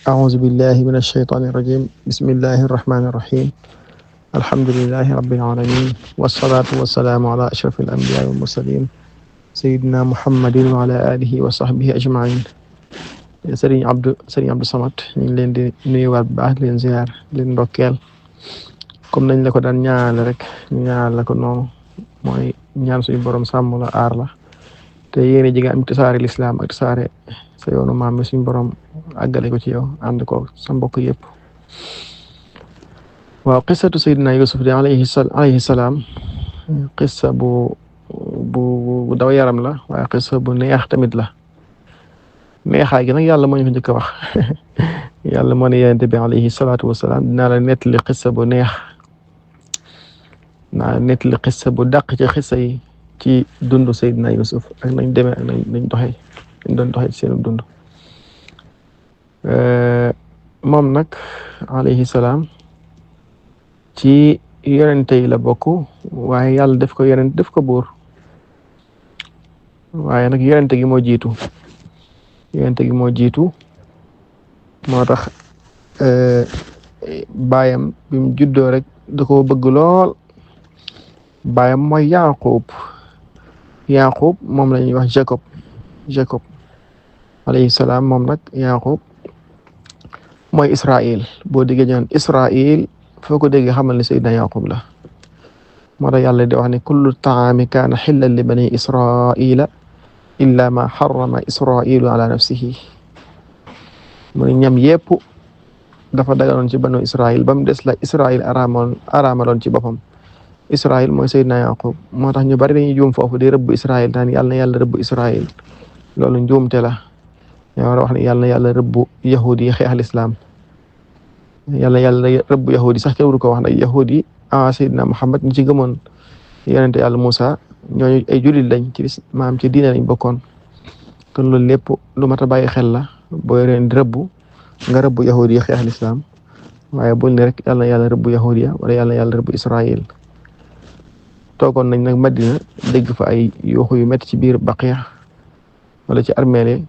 أعوذ بالله من الشيطان الرجيم بسم الله الرحمن الرحيم الحمد لله رب العالمين والصلاة والسلام على أشرف الأنبياء والمرسلين سيدنا محمد وعلى آله وصحبه أجمعين Serigne Abdou Samad ñu ngi leen di nuyuwaat bu baax leen ziar leen ndokkeel comme nañ la ko daan ñaanal rek ñaanal la ko noonu mooy ñaan suñu borom sàmm la aar la te yéene ji nga am tasaare lislaam ak tasaare sa yoonu maam mi suñu borom àggale ko ci yow ànd ko sa mbokk yëpp. waaw qissatu Seydina Yusuf de alayhi salaam qissa bu daw yaram la waaye qissa bu neex tamit la. neexaay gi nag yàlla moo ñu ko njëkk a wax yàlla moo ne yonent bi alayhi salaatu wasalaam dinaa la nettali xissa bu neex naa nettali xissa bu dàq ci xissa yi ci dundu Seydina Yusuf ak nañ demee ak nañ doxee nañ doon doxee ci seen dund. moom nag alayhi salaam ci yonente yi la bokk waaye yàlla def ko yonent def ko buur waaye nag yonente gi moo jiitu. yonent gi moo jiitu moo tax baayam bi mu juddoo rek da koo bëgg lool baayam mooy Yaqub moom la ñuy wax Jacob alayhi salaam moom nag Yaqub mooy Israël boo déggee ñaan Israël foo ko déggee xamal ne Seydina Yaqub la moo tax yàlla di wax ne kullu taami kaana xillan li bani Israila illa ma xarama israilu ala nafsihi mu ne ñam yépp dafa daganoon ci banu Israil ba mu des la Israil araamaloon ci boppam. Israil mooy Seydina Yaqub moo tax ñu bari dañuy juum foofu di rëbb Israil naan yàlla na yàlla rëbb Israil loolu njuumte la ñoo war a wax ne yàlla na yàlla rëbb yahudi yi xeex lislaam yàlla na yàlla rëbb yahudi sax kenn waru ko wax nag yahudi Seydina Muhammad ñi ci gëmoon yonente yàlla Musa ñooñu ay jullit lañ ci maam ci diine lañ bokkoon kon loolu lépp lu mat a bàyyi xel la booy reen di rëbb nga rëbb yahudi yi xeex lislaam waaye bul ne rek yàlla na yàlla rëbb yahudi ya wala yàlla na yàlla rëbb Israël. toogoon nañ nag Madina dégg fa ay yuuxu yu métti ci biir Baqiya wala ci armeele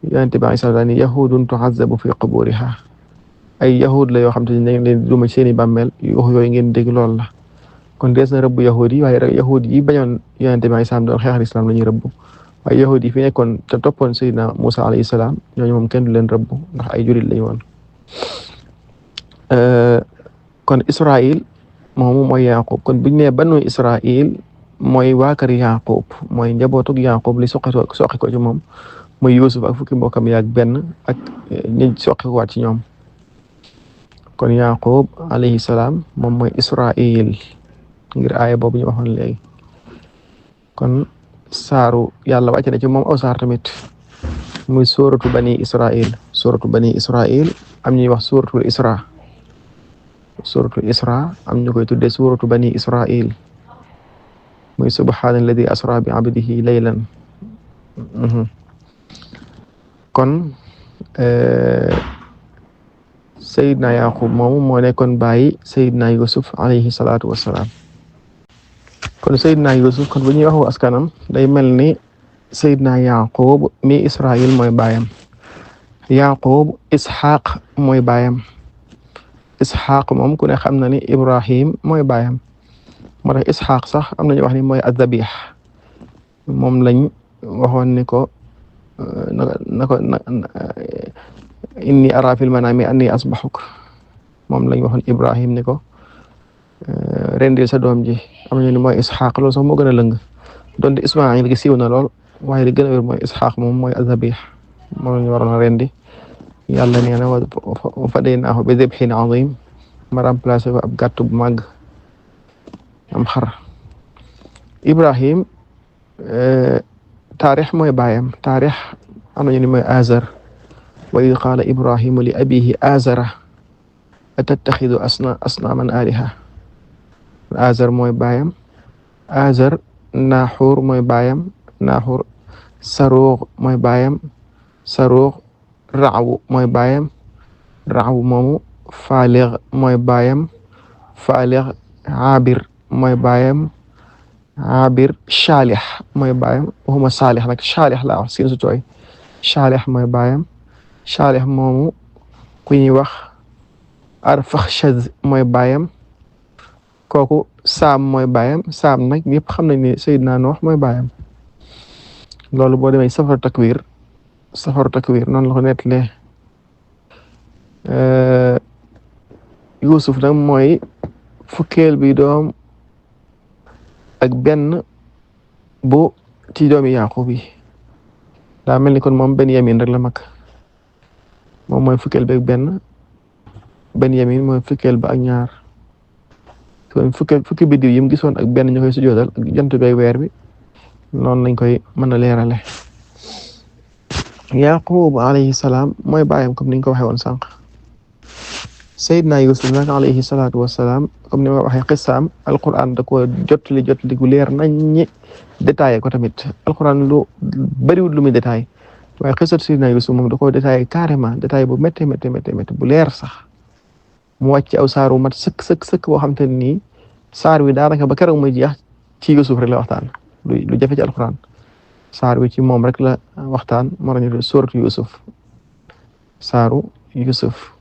yonente bi Isa daani yahudun tu'azzabu fi quburiha ay yahud la yoo xam te ne dañ leen duma ci seeni bàmmeel yuuxu yooyu ngeen dégg lool la. kon dees na rëbb yahudi waaye yahudi yi bañoon yonente bi islam doon xeexal islam la ñuy rëbb waaye yahudi yi fi nekkoon te toppoon Seydina Musa alayhi salaam ñooñu moom kenn du leen rëbb ndax ay jurit lañu woon. kon Israël moomu mooy Yaqub kon buñ nee banu Israël mooy waa kër Yaqub mooy njabootug Yaqub li soqi ko ci moom mooy Yusuf ak fukki mbokkam yaak benn ak ñi soqi ko waat ci ñoom kon Yaqub alayhi salaam moom mooy Israël. ngir aaya boobu ñu waxoon léegi kon saaru yàlla wàcc na ci moom aw saar tamit muy suratu bani Israil am ñuy wax suratul Isra am ñu koy tuddee suratu bani Israil muy subhaana alladi asra bi abdihi laylan kon Seydina Yaqub moomu moo nekkoon bàyyi Seydina Yusuf alayhi salaatu wassalaam kon Seydina Yusuf kon bu ñuy waxu askanam day mel ni Seydina Yaqub mi Israël mooy baayam Yaqub Ishaq mooy baayam Ishaq moom ku ne xam na ni Ibrahim mooy baayam moo tax Ishaq sax am nañu wax ni mooy az-zabih moom lañ waxoon ni ko inni ara fil manami anni asbahuk moom lañ waxoon Ibrahim ni ko rendil sa doom ji am nañu ni mooy Ishaq loolu sax moo gën a lëng donte Ismaïl gi siiw na lool waaye li gën a wér mooy Ishaq moom mooy az-zabih moom lañu waroon a rendi yàlla nee na wa fadaynaahu bi dibhin azim ma remplacé ko ab gàtt bu màgg am xar. Ibrahim taarix mooy baayam taarix am nañu ni mooy Azar wa id qaala Ibrahimu li abihi Azara atattaxidu asnaaman aaliha Azar mooy baayam Azar Naxuur mooy baayam Naxuur Saruux mooy baayam Saruux Raawu mooy baayam Raawu moomu Faalix mooy baayam Faalix Aabir mooy baayam Aabir Shaalix mooy baayam waxuma Saalix nag Shaalix laa wax siin su tooy Shaalix mooy baayam Shaalix moomu ku ñuy wax Arfaxshad mooy baayam kooku Saam mooy baayam Saam nag ñëpp xam nañ ne Seydina Noox mooy baayam loolu boo demee safaru takwir noonu la ko nettalee Yuusuf nag mooy fukkeel bi doom ak benn bu ci doomi Yaaqub yi daa mel ni kon moom Benyamin rek la mag moom mooy fukkeel bi ak benn Benyamin mooy fukkeel ba ak ñaar kon fukki biddiw yi mu gisoon ak benn ñu koy sujjóotal ak jant bi ak weer bi noonu lañ koy mën a leerale Yaaqub alayhi salaam mooy baayam comme niñ ko waxee woon sànq Seydina Yusuf nag alayhi salaatu wassalaam comme ni ma waxee xisaam alquran da ko jotali gu leer naññi détaillé ko tamit alquran lu bëriwul lu muy détaillé waaye xisat Seydina Yusuf moom da ko détaillé carrément détaillé bu métti bu leer sax mu wàcc aw saar wu mat sëkk boo xam te ne nii saar wi daanaka ba keroog muy jeex ci Yusuf rek la waxtaan lu jafe ci alquran saar wi ci moom rek la waxtaan moo ñu suuratu Yusuf saaru Yusuf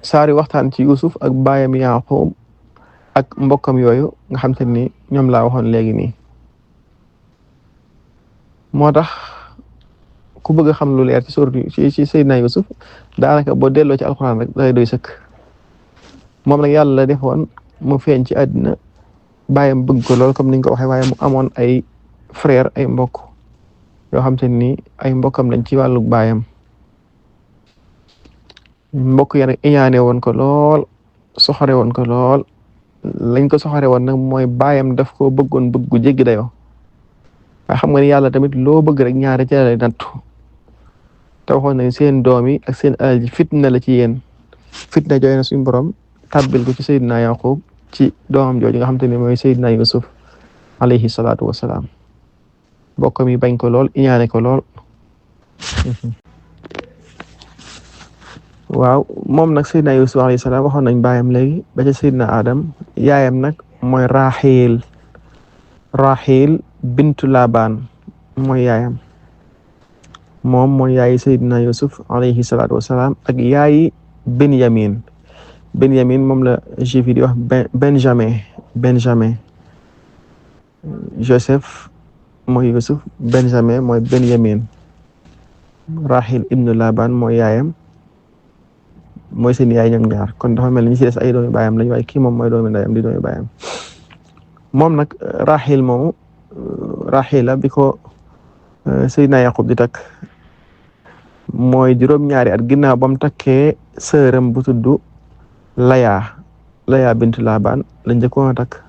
saari waxtaan ci Yusuf ak baayam Yaaqub ak mbokkam yooyu nga xam te ni ñoom laa waxoon léegi nii moo tax ku bëgg a xam lu leer ci suuratu ci Seydina Yusuf daanaka boo delloo ci alxuraan rek day doy sëkk moom nag yàlla defoon mu feeñ ci àddina baayam bëgg ko lool comme niñ ko waxee waaye mu amoon ay frère ay mbokk yoo xam te ni ay mbokkam lañ ci wàllu baayam mbokk ya nag iñaane woon ko lool soxore woon ko lool lañ ko soxore woon nag mooy baayam daf ko bëggoon bëggu jéggi dayoo waaye xam nga ni yàlla tamit loo bëgg rek ñaare ci lay nattu te waxoon nañ seen doom yi ak seen alal ji fitna la ci yéen fitna jooy na suñu borom tàbbil ko ci Seydina Yaqub ci doomam jooju nga xam te ne mooy Seydina Yusuf alayhi salaatu wassalaam bokkam yi bañ ko lool iñaane ko lool waaw moom nag Seydina Yusuf alayhi salaam waxoon nañ baayam léegi ba ca Seydina Adam yaayam nag mooy Raxil bintu Laban mooy yaayam moom mooy yaayi Seydina Yusuf alayhi salaatu wassalaam ak yaayi Benyamin moom la juif yi di wax Benjamin Joseph mooy Yusuf Benjamin mooy Benyamin Raxil ibnu Laban mooy yaayam mooy seen yaay ñoom ñaar kon dafa mel ni ñi ci des ay doomi baayam lañ waaye kii moom mooy doomi ndeyam di doomi baayam moom nag Raxil moomu Raxila bi ko Seydina Yaqub di takk mooy juróom-ñaari at ginnaaw ba mu takkee sëram bu tudd Laya bintu Laban lañ njëkkoon a takk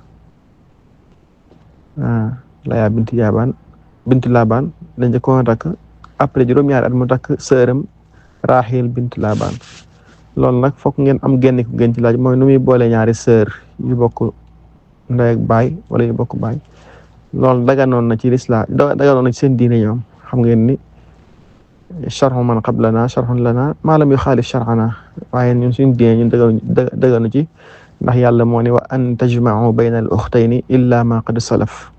Laya bintu Laban lañ njëkkoon a takk après juróom-ñaari at mu takk sëram Raxil bintu Laban loolu nag foog ngeen am genn ku gën ci laaj mooy nu muy boole ñaari sœur yu bokk ndey ak baay wala yu bokk baay loolu daganoon na ci lislaam daganoon na ci seen diine ñoom xam ngeen ni sharhu man qablana sharhun lana maa lam yuxaalif shar'ana waaye ñun suñu diine ñun daganu ci ndax yàlla moo ni wa an tajma'u bayna al ukhtayni illa ma qad salaf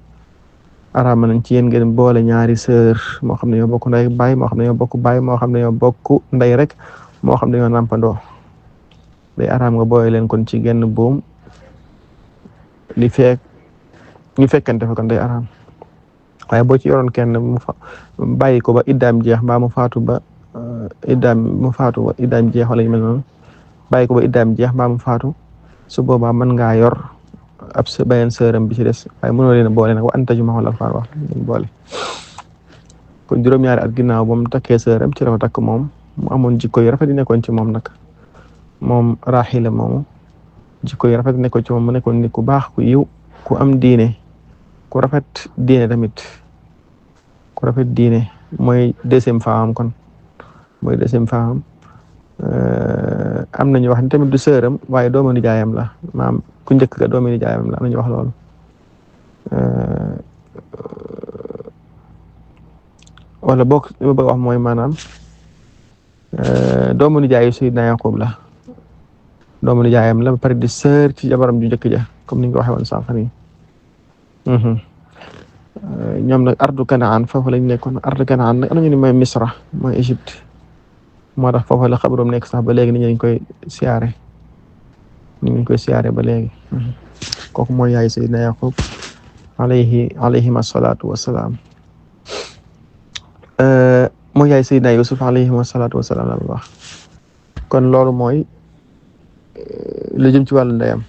araama nañ ci yéen ngeen boole ñaari sœur moo xam ne ñoo bokk ndey ak baay moo xam ne ñoo bokk baay moo xam ne ñoo bokk ndey rek moo xam ne ñoo nàmpandoo day araam nga boole leen kon ci genn buum li fekk ñu fekkante fa kon day araam waaye boo ci yoroon kenn bàyyi ko ba iddaam jeex mbaa mu faatu ba iddaam jeex wala ñu mel noonu bàyyi ko ba iddaam jeex mbaa mu faatu su boobaa mën ngaa yor ab sa beneen sëram bi ci des waaye mënoo leen a boole nag wa an tajma'u la Alxuraan wax boole kon juróom-ñaari at ginnaaw ba mu takkee sëram ci la ko takk moom mu amoon jikko yu rafet yi nekkoon ci moom nag moom Raxila moomu jikko yu rafet yi nekkoon ci moom mu nekkoon nit ku baax ku yiw ku am diine ku rafet diine tamit ku rafet diine mooy deuxième femme kon mooy deuxième femme am nañu wax ni tamit du sëram waaye doomu nijaayam la maam ku njëkk ga doomu nijaayam la am nañu wax loolu wala boog li ma bëgg wax mooy maanaam doomu nijaayu Seydina Yaqub la doomu nijaayam la ba pare di sœur ci jabaram ju njëkk ja comme ni nga ko waxee woon sànq nii ñoom nag ardu Kanaan foofu lañ nekkoon. Ardu Kanaan nag am nañu ne mooy Misra mooy Égypte moo tax foofu la xabroom nekk sax ba léegi nit ñi koy siyaare ba léegi. kooku mooy yaay Seydina Yaqub alayhim asalaatu wasalaam. mooy yaay Seydina Yusuf alayhim asalaatu wasalaam la wax. kon loolu mooy lu jëm ci wàllu ndeyam.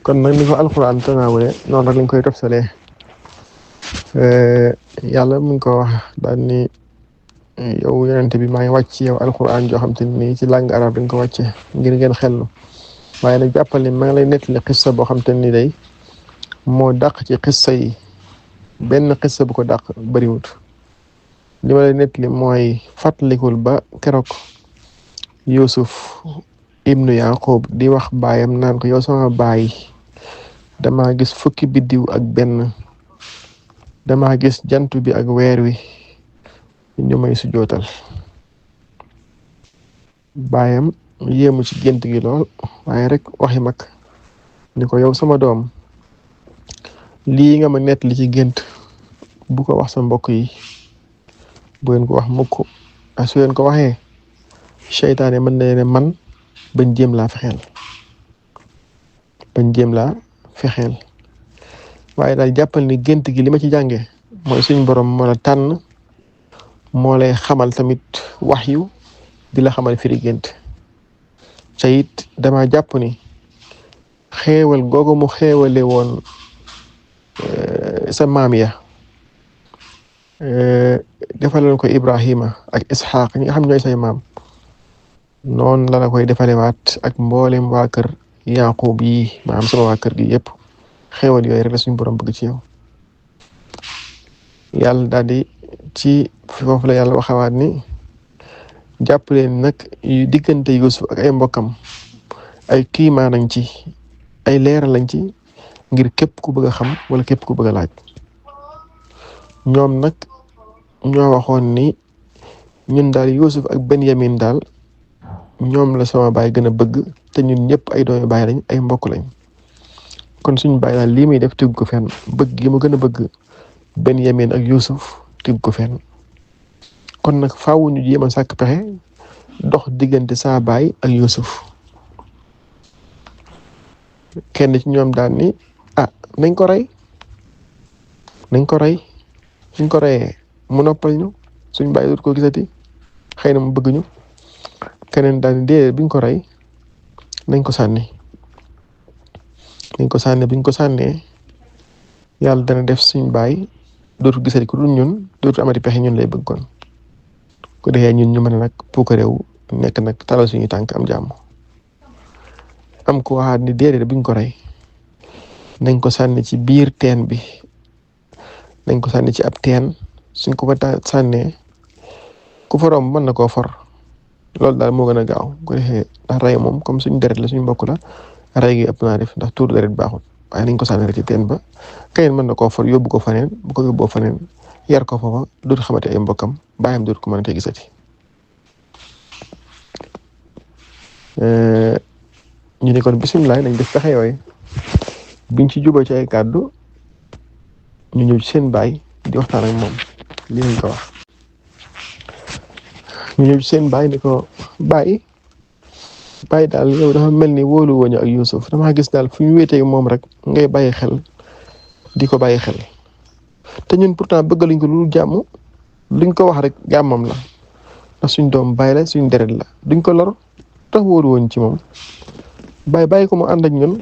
kon nag ni ko alquran tanaawale noonu rek lañ koy tofsalee. yàlla mu ngi ko wax daal ni yow yonente bi maa ngi wàcc yow alquran joo xam te ni ci langue arabe dañ ko wàcce ngir ngeen xellu waaye nag jàppal ni maa ngi lay nettali xissa boo xam te ni day moo dàq ci xissa yi benn xissa bu ko dàq bariwut. li ma lay nettali mooy fàttalikul ba keroog Yusuf ibnu Yaqub di wax baayam naan ko yow sama baay dama gis fukki biddiw ak benn dama gis jant bi ak weer wi ñu may sujootal. baayam yéemu ci gént gi lool waaye rek waxi mag ni ko yow sama doom lii nga ma nettali ci gént bu ko wax sa mbokk yi bu leen ko wax mukk su leen ko waxee seytaane mën na leen man bañ jéem laa fexeel waaye daal jàppal ni gént gi li ma ci jànge mooy suñ borom moo la tànn moo lay xamal tamit waxyu di la xamal firi gént ca it dama jàpp ni xéewal googu mu xéewale woon sa maam ya defaloon ko Ibrahima ak Ishaq ñi nga xam ñooy say maam noonu la koy defalewaat ak mboolem waa kër Yaqub yi maanaam sama waa kër gi yëpp xéewal yooyu rek la suñu borom bëgg ci yow. yàlla daal di ci foofu la yàlla waxawaat ni jàpp leen nag diggante Yusuf ak ay mbokkam ay kiimaan lañ ci ay leeral lañ ci ngir képp ku bëgg a xam wala képp ku bëgg a laaj. ñoom nag ñoo waxoon ni ñun daal Yusuf ak Benyamin daal ñoom la sama baay gën a bëgg te ñun ñëpp ay doomi baay lañ ay mbokk lañ kon suñu baay daal lii muy def tegu ko fenn bëgg gi mu gën a bëgg Benyamin ak Yusuf tegu ko fenn kon nag faaw ñu jéem a sàkk pexe dox diggante saa baay ak Yusuf. kenn ci ñoom daal ni nañ ko rey suñ ko reyee mu noppal ñu suñ baay dut ko gisati xëy na mu bëgg ñu. keneen daal ni déedéet biñ ko rey nañ ko sànni biñ ko sànnee yàlla dana def suñ baay dootu gisati ku dul ñun dootu amati pexe ñun lay bëgg kon ko defee ñun ñu mën a nag puukareew nekk nag talal suñu tànk am jàmm. am ko waxaat ni déedéet biñ ko rey nañ ko sànni ci biir teen bi nañ ko sànni ci ab teen suñ ko fa sànnee ku fa romb mën na koo for loolu daal moo gën a gaaw ko defee ndax rey moom comme suñ deret la suñ mbokk la rey gi ëpp naa def ndax tuur deret baaxul waaye nañ ko sànni rek ci teen ba keneen mën na koo for yóbbu ko faneen bu ko yóbboo faneen yar ko foofa dootu xamante ay mbokkam bàyyam dootu ko mën a te gisati. ñu ne kon bisimilah nañ def pexe yooyu biñ ci juboo ci ay kàddu ñu ñëw ci seen baay di waxtaan ak moom li lañ ko wax. ñu ñëw ci seen baay ni ko baay daal yow dafa mel ni wóolu woñu ak Yusuf damaa gis daal fu ñu wéetee moom rek ngay bàyyi xel di ko bàyyi xel te ñun pourtant bëggaluñ ko lu jàmm luñ ko wax rek jàmmam la ndax suñ doom baay la suñ deret la duñ ko lor tax wóolu woñ ci moom bàyyi ko mu ànd ak ñun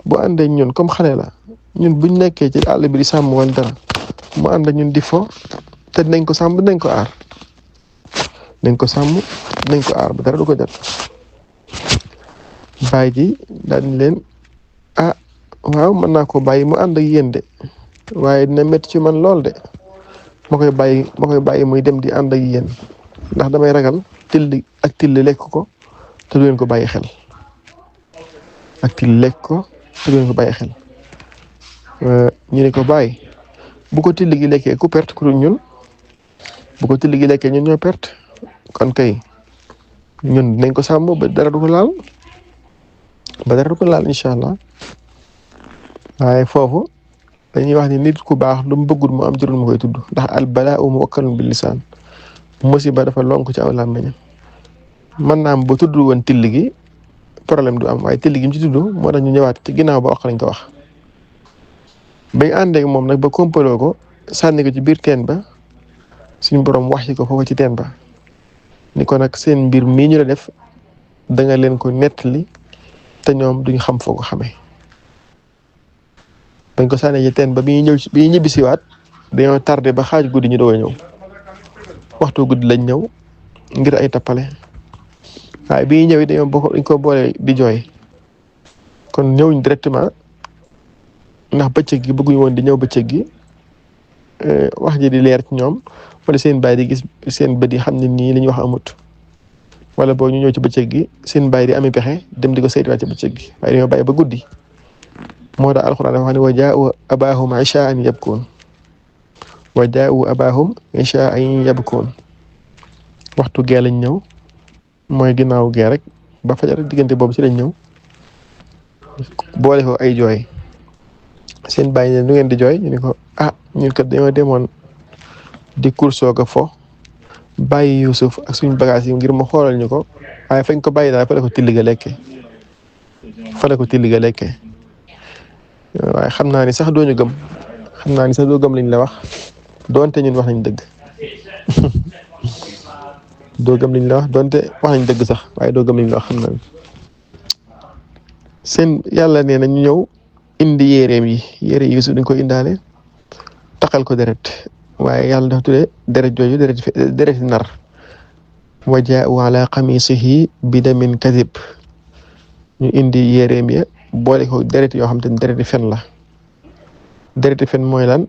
bu àndee ak ñun comme xale la ñun buñ nekkee ci àll bi di sàmm wala dara mu ànd ak ñun di fo te dinañ ko sàmm dinañ ko aar ba dara du ko jot. baay ji daal di leen waaw mën naa ko bàyyi mu ànd ak yéen de waaye dina métti ci man lool de ma koy bàyyi muy dem di ànd ak yéen ndax damay ragal till lekk ko te du leen ko bàyyi xel ñu ne ko bàyyi bu ko till gi lekkee ku perte ku dul ñun bu ko till gi lekkee ñun ñoo perte kon kay ñun dinañ ko sàmm ba dara du ko laal incha allah waaye foofu dañuy wax ni nit ku baax lu mu bëggul mu am jërul mu koy tudd ndax al balaa'u muwakkalun bil lisaan musiba dafa lonk ci aw làmmiñ mën naa am ba tudd woon till gi problème du am waaye till gi mu ci tudd moo tax ñu ñëwaat ci ginnaaw ba wax lañ ko wax bañ àndeek moom nag ba kompaloo ko sànni ko ci biir teen ba suñu borom wax ci ko foofu ci teen ba ni ko nag seen mbir mii ñu la def da nga leen ko nettali te ñoom duñ xam foo ko xamee bañ ko sànni ci teen ba bi ñuy ñibbisiwaat dañoo tardé ba xaaj guddi ñu doog a ñëw waxtu guddi lañ ñëw ngir ay tappale waaye bi ñuy ñëw it dañ ko boole di jooy kon ñëwuñ directement ndax bëccëg gi bëgguñu woon di ñëw bëccëg gi wax ji di leer ci ñoom wala seen baay di gis seen bët yi xam ne nii li ñu wax amut wala boo ñu ñëw ci bëccëg gi seen baay di amee pexe dem di ko saytuwaat ci bëccëg gi waaye dañoo bàyyi ba guddi moo tax alxuraan dafa wax ne wa jaa'u abaahum ishaa'an yabkuun wa jaa'u abaahum ishaa'an yabkuun waxtu gee lañ ñëw mooy ginnaaw gee rek ba fajar diggante boobu ci lañ ñëw boole ko ay jooy seen baay ne nu ngeen di jooy ñu ne ko ñun kat dañoo demoon di kursoo ko fo bàyyi Yuusuf ak suñu bagage yi ngir mu xoolal ñu ko waaye fañ ko bàyyi daal fa la ko tilli ga lekkee waaye xam naa ni sax doo ñu gëm xam naa ni sax doo gëm liñ la wax doonte ñun wax nañ dëgg doo gëm liñ la wax doonte wax nañ dëgg sax waaye doo gëm liñ la wax xam naa ni seen yàlla nee na ñu ñëw indi yéreem yi yére Yuusuf dañ ko indaale taxal ko deret waaye yàlla dafa tuddee deret jooju deret nar wa jaa'u ala qamisihi bi damin kadib ñu indi yéreem ya boole ko deret yoo xam te ne dereti fen la dereti fen mooy lan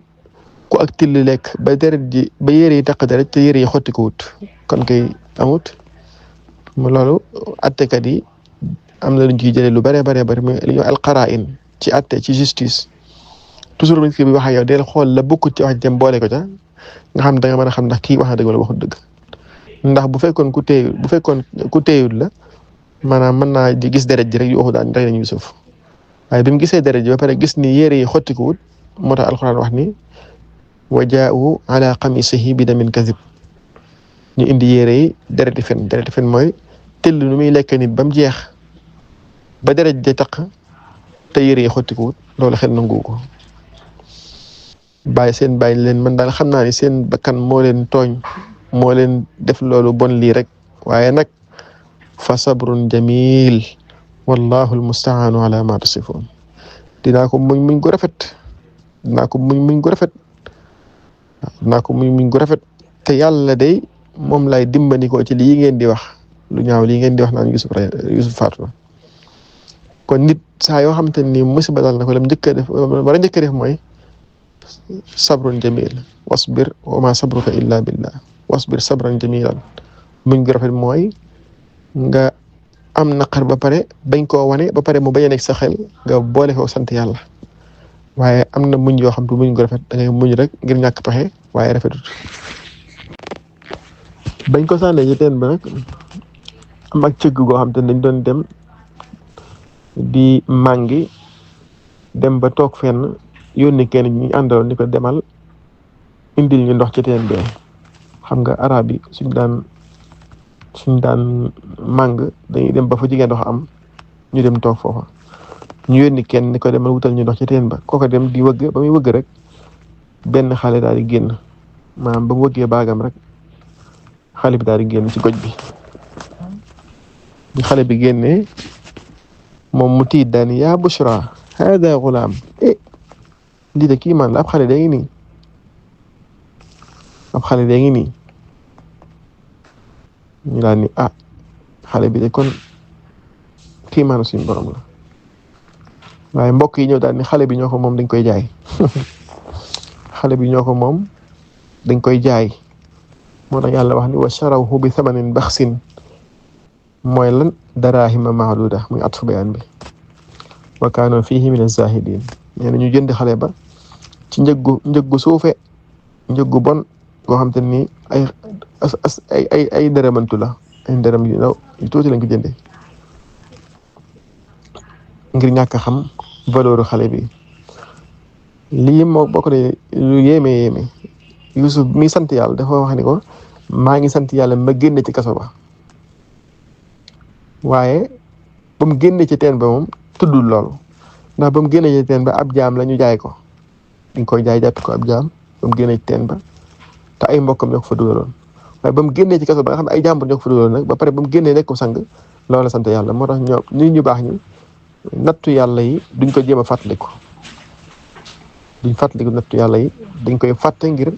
ku ak till lekk ba deret ji ba yére yi taq deret te yére yi xotti ko wut kon kay amut mu loolu attekat yi am na luñ ciy jëlee lu bare bare bari li ñu alqaraa'in ci atte ci justice toujours nit ki bi wax ak yow del xool la bokkut ci wax jëm boole ko ca nga xam da nga mën a xam ndax kii wax na dëgg wala waxut dëgg ndax bu fekkoon ku téyul la maanaam mën naa di gis deret ji rek yu waxu daan rey nañu Yuusuf waaye bi mu gisee deret ji ba pare gis ni yére yi xotti ko wut moo tax alxuraan wax ni wa jaa'u ala qamisihi bi damin kadib ñu indi yére yi dereti fen mooy till nu muy lekk nit ba mu jeex ba deret ji taq te yére yi xotti ko wut loolu xel nangu ko bàyyi leen man daal xam naa ni seen bakkan moo leen tooñ moo leen def loolu bon lii rek waaye nag fa sabrun jamil wallahu almustaanu ala ma tasifun dinaa ko muñ gu rafet dinaa ko muñ gu rafet te yàlla day moom lay dimbandikoo ci lii ngeen di wax lu ñaaw lii ngeen di wax naan Yuusuf faatu na kon nit saa yoo xamante ni musiba dal na ko lam njëkk a def war a njëkk a def mooy sabrun jamil wasbir wa ma sabruka illa billah wasbir sabran jamilan muñ gu rafet mooy nga am naqar ba pare bañ koo wane ba pare mu bañ a nekk sa xel nga boole ko sant yàlla waaye am na muñ yoo xam te muñ gu rafet da ngay muñ rek ngir ñàkk pexe waaye rafetut bañ ko sànnee ci teen ba nag am ak cëgg goo xam te dañ doon dem di màngi dem ba toog fenn yónni kenn ñu àndaloon ni ko demal indil ñu ndox ci teen bee xam nga arab yi suñ daan màng dañuy dem ba fa jigéen ndox am ñu dem toog foofa ñu yónni kenn ni ko demal wutal ñu ndox ci teen ba kooko dem di wëgg ba muy wëgg rek benn xale daal di génn maanaam ba mu wëggee baagam rek xale bi daal di génn ci goj bi xale bi génnee moom mu tiit daal ni yaa Bushra hada gulaam lii de kii man la ab xale dee ngi nii ñu daal ni xale bi de kon kii maanu suñu borom la waaye mbokk yi ñëw daal ni xale bi ñoo ko moom dañ koy jaay xale bi ñoo ko moom dañ koy jaay moo tax yàlla wax ni wa sharawhu bi thamanin baxsin mooy lan daraahima maaduda muy atfu bayaan bi wa kaanu fiihi min az-zaahidin nee na ñu jënd xale ba ci njëggu suufe njëggu bon boo xam te ni ay dërëmantu la ay dërëm yu ndaw yu tuuti lañ ko jëndee ngir ñàkk a xam valeur xale bi lii moo bokk ne lu yéeme Yusuf mi sant yàlla dafa wax ni ko maa ngi sant yàlla ma génne ci kaso ba waaye ba mu génne ci teen ba moom tuddul loolu ndax ba mu génne ci teen ba ab jaam la ñu jaay ko dañ koy jaay jàpp ko ab jaam ba mu génne ci teen ba te ay mbokkam ñoo ko fa dugaloon waaye ba mu génnee ci kaso ba nga xam ne ay jàmbur ñoo ko fa dugaloon nag ba pare ba mu génnee nekk ko sang loolu sant yàlla moo tax ñoo nit ñu baax ñi nattu yàlla yi duñ ko jéem a fàttaliku duñ fàttaliku nattu yàlla yi dañ koy fàtte ngir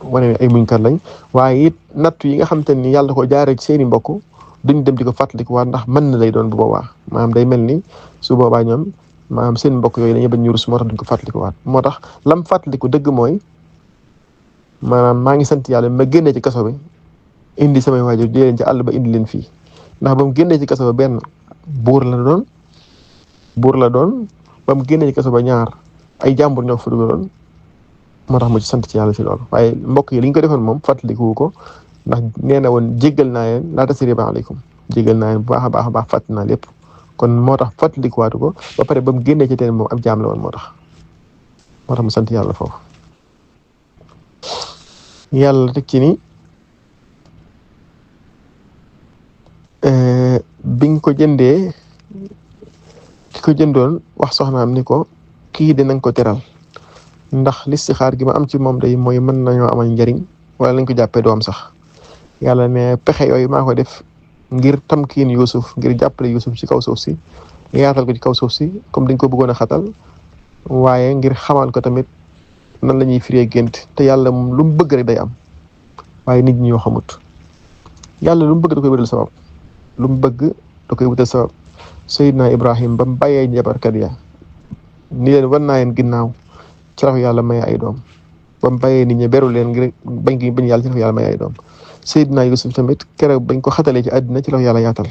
wane ne ay muñkat lañ waaye it nattu yi nga xam te ni yàlla ko jaaree ci seeni mbokk duñ dem di ko fàttaliku waat ndax mën na lay doon bu boobaa maanaam day mel ni su boobaa ñoom maanaam seen mbokk yooyu dañuy bañ ñu rus moo tax duñ ko fàttaliku waat moo tax lam fàttaliku dëgg mooy maanaam maa ngi sant yàlla ma génnee ci kaso bi indi samay waajur di leen ci àll ba indi leen fii ndax ba mu génnee ci kaso ba benn buur la doon ba mu génnee ci kaso ba ñaar ay jàmbur ñoo fa dugaloon moo tax mu ci sant ci yàlla ci loolu waaye mbokk yi li ñu ko defoon moom fàttaliku ko ndax nee na woon jéggal naa leen laa tasriba aleykum jéggal naa leen bu baax a baax fàtt naa lépp kon moo tax fàttalikuwaatu ko ba pare ba mu génnee ci teen moom ab jaam la woon moo tax mu sant yàlla foofu yàlla teg ci ni biñ ko jëndee ki ko jëndoon wax soxnaam ni ko kii dinañ ko teral ndax listixaar gi ma am ci moom day mooy mën nañoo amal njariñ wala lañ ko jàppee doom sax yàlla ne pexe yooyu maa ko def ngir tamkiin Yuusuf ngir jàppale Yuusuf ci kaw suuf si yaatal ko ci kaw suuf si comme dañ ko bëggoon a xatal waaye ngir xamal ko tamit nan la ñuy firee gént te yàlla moom lu mu bëgg rek day am waaye nit ñi ñoo xamut yàlla lu mu bëgg da koy wutal sabab lu mu bëgg da koy wutal sabab Seydina Ibrahim ba mu bàyyee njabarkat ya ni leen wan naa leen ginnaaw ci la ko yàlla may ay doom ba mu bàyyee nit ñi beru leen ngir bañ yàlla ci la ko yàlla may ay doom Seydina Yusuf tamit keroog bañ ko xatalee ci àddina ci la ko yàlla yaatal